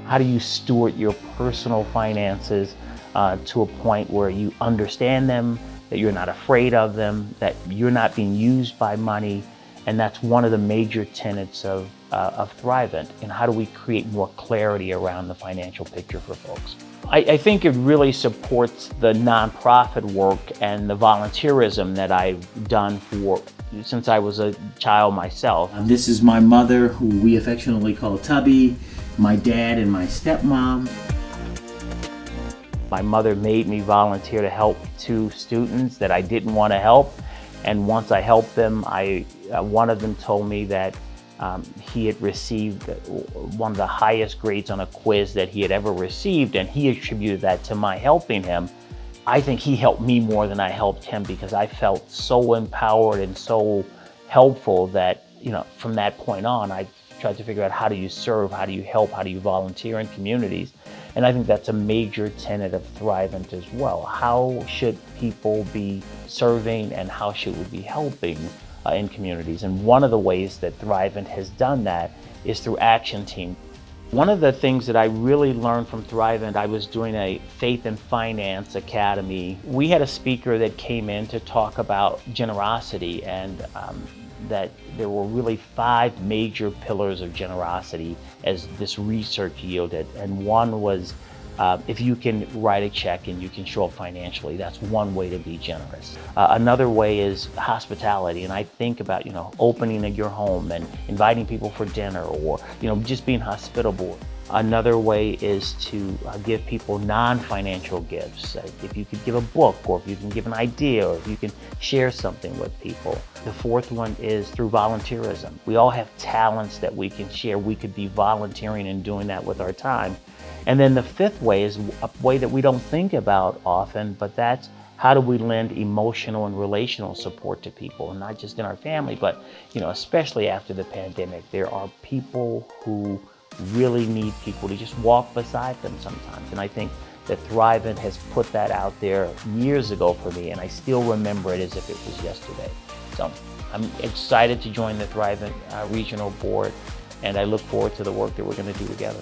How do you steward your personal finances to a point where you understand them, that you're not afraid of them, that you're not being used by money? And that's one of the major tenets of Thrivent. And how do we create more clarity around the financial picture for folks? I think it really supports the nonprofit work and the volunteerism that I've done since I was a child myself. This is my mother, who we affectionately call Tubby, my dad and my stepmom. My mother made me volunteer to help 2 students that I didn't want to help. And once I helped them, one of them told me that he had received one of the highest grades on a quiz that he had ever received, and he attributed that to my helping him. I think he helped me more than I helped him, because I felt so empowered and so helpful that, from that point on, I tried to figure out, how do you serve, how do you help, how do you volunteer in communities? And I think that's a major tenet of Thrivent as well. How should people be serving, and how should we be helping in communities? And one of the ways that Thrivent has done that is through Action Team. One of the things that I really learned from Thrivent, I was doing a Faith and Finance Academy. We had a speaker that came in to talk about generosity, and that there were really 5 major pillars of generosity as this research yielded. And one was, if you can write a check and you can show up financially, that's one way to be generous. Another way is hospitality. And I think about, opening your home and inviting people for dinner, or, just being hospitable. Another way is to give people non-financial gifts. If you could give a book, or if you can give an idea, or if you can share something with people. The 4th one is through volunteerism. We all have talents that we can share. We could be volunteering and doing that with our time. And then the 5th way is a way that we don't think about often, but that's, how do we lend emotional and relational support to people, and not just in our family, but especially after the pandemic. There are people who really need people to just walk beside them sometimes. And I think that Thrivent has put that out there years ago for me, and I still remember it as if it was yesterday. So I'm excited to join the Thrivent Regional Board, and I look forward to the work that we're going to do together.